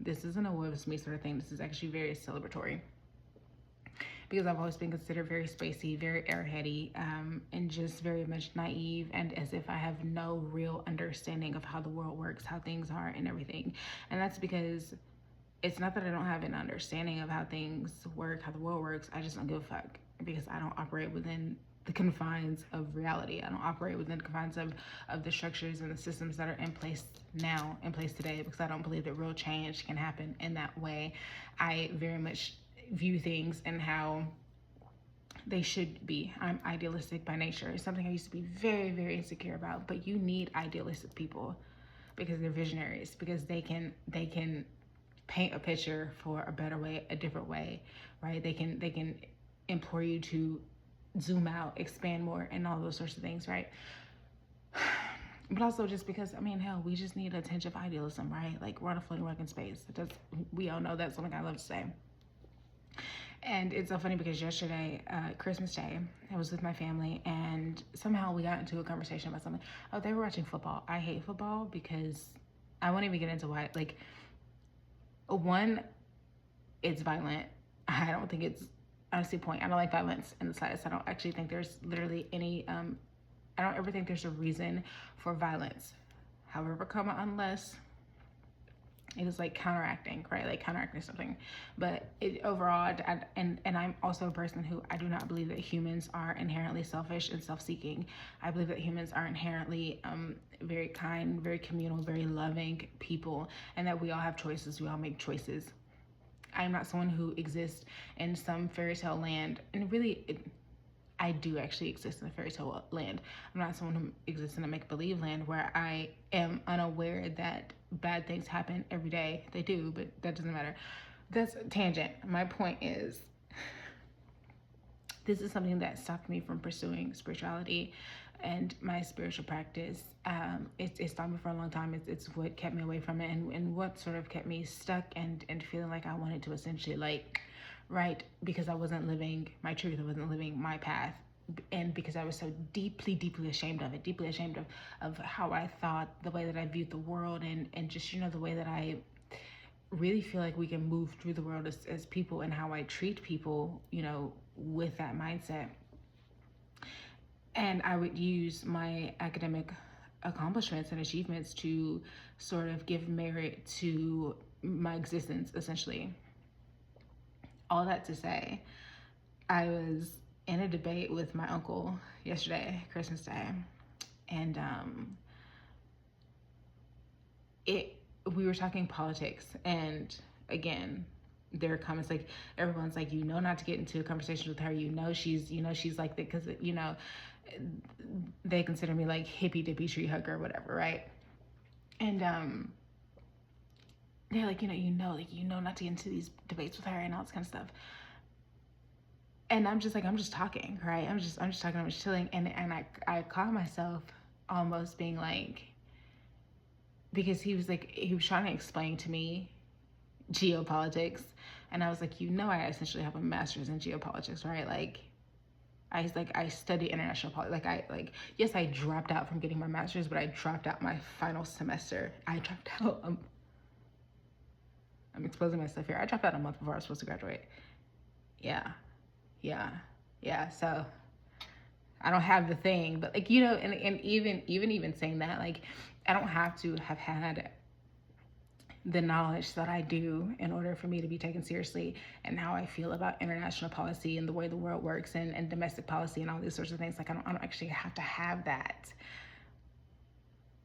This isn't a woe is me sort of thing. This is actually very celebratory, because I've always been considered very spacey, very airheady, and just very much naive, and as if I have no real understanding of how the world works, how things are, and everything. And that's because it's not that I don't have an understanding of how things work, how the world works. I just don't give a fuck, because I don't operate within the confines of reality. I don't operate within the confines of the structures and the systems that are in place now, in place today, because I don't believe that real change can happen in that way. I very much view things and how they should be. I'm idealistic by nature. It's something I used to be very, very insecure about. But you need idealistic people, because they're visionaries, because they can paint a picture for a better way, a different way, right? They can implore you to zoom out, expand more, and all those sorts of things, right? But also just because, I mean, hell, we just need a tinge of idealism, right? Like, we're on a floating rock in space. We all know that's something I love to say. And it's so funny because yesterday, Christmas Day, I was with my family, and somehow we got into a conversation about something. Oh, they were watching football. I hate football because I won't even get into why. Like, one, it's violent. I don't think it's, honestly, point. I don't like violence in the slightest. I don't actually think there's literally any, I don't ever think there's a reason for violence. However, comma, unless it is like counteracting, right? Like counteracting something. But overall, and I'm also a person who, I do not believe that humans are inherently selfish and self-seeking. I believe that humans are inherently very kind, very communal, very loving people, and that we all have choices. We all make choices. I am not someone who exists in some fairy tale land, and really, I do actually exist in a fairy tale land. I'm not someone who exists in a make-believe land where I am unaware that bad things happen every day. They do, but that doesn't matter. That's a tangent. My point is, this is something that stopped me from pursuing spirituality and my spiritual practice. It stopped me for a long time. It's what kept me away from it, and what sort of kept me stuck and feeling like I wanted to essentially, like, right, because I wasn't living my truth, I wasn't living my path, and because I was so deeply, deeply ashamed of it, deeply ashamed of how I thought, the way that I viewed the world, and just, the way that I really feel like we can move through the world as people, and how I treat people, with that mindset. And I would use my academic accomplishments and achievements to sort of give merit to my existence, essentially. All that to say, I was in a debate with my uncle yesterday, Christmas Day, and we were talking politics, and again, there are comments like, everyone's like, not to get into a conversation with her, she's like that, because they consider me like hippy dippy tree hugger or whatever, right? And they're like, not to get into these debates with her and all this kind of stuff. And I'm just like, I'm just talking, right? I'm just talking, I'm just chilling. And I caught myself almost being like, because he was trying to explain to me geopolitics. And I was like, I essentially have a master's in geopolitics, right? Like, I study international politics. Yes, I dropped out from getting my master's, but I dropped out my final semester. I dropped out, I'm exposing myself here. I dropped out a month before I was supposed to graduate. Yeah. So I don't have the thing, but like, and even saying that, like, I don't have to have had the knowledge that I do in order for me to be taken seriously, and how I feel about international policy and the way the world works, and domestic policy and all these sorts of things. Like, I don't actually have to have that,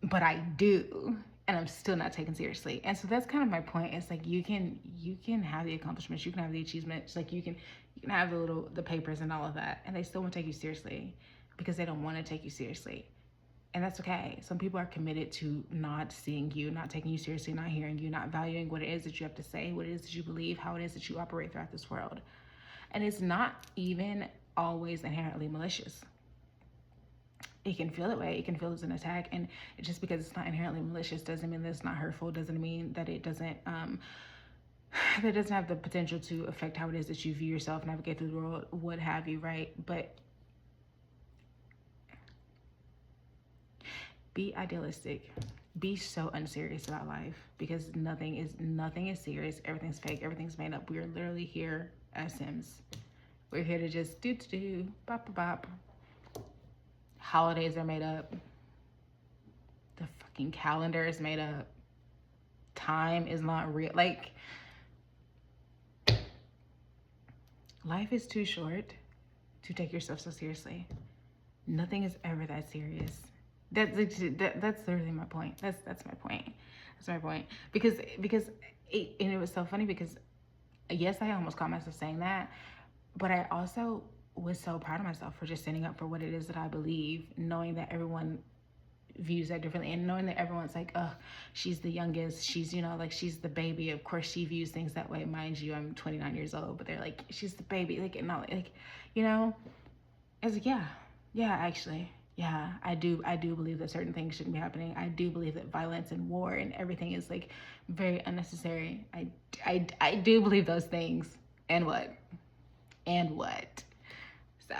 but I do, and I'm still not taken seriously. And so that's kind of my point. It's like, you can have the accomplishments, you can have the achievements, like you can have the papers and all of that, and they still won't take you seriously, because they don't want to take you seriously. And that's okay. Some people are committed to not seeing you, not taking you seriously, not hearing you, not valuing what it is that you have to say, what it is that you believe, how it is that you operate throughout this world. And it's not even always inherently malicious. It can feel that way. It can feel as an attack. And just because it's not inherently malicious doesn't mean that it's not hurtful, doesn't mean that it doesn't have the potential to affect how it is that you view yourself, navigate through the world, what have you, right? But be idealistic. be so unserious about life, because nothing is serious. Everything's fake. Everything's made up. We are literally here as Sims. We're here to just do bop bop. Holidays are made up. The fucking calendar is made up. Time is not real. Like, life is too short to take yourself so seriously. Nothing is ever that serious. That's literally my point. That's my point. That's my point. Because it was so funny because yes, I almost caught myself saying that, but I also was so proud of myself for just standing up for what it is that I believe, knowing that everyone views that differently, and knowing that everyone's like, oh, she's the youngest, she's, you know, like, she's the baby, of course she views things that way. Mind you, I'm 29 years old, but they're like, she's the baby, like, and not like, you know. I was like, yeah, actually, yeah, I do believe that certain things shouldn't be happening. I do believe that violence and war and everything is like very unnecessary. I do believe those things. And what? So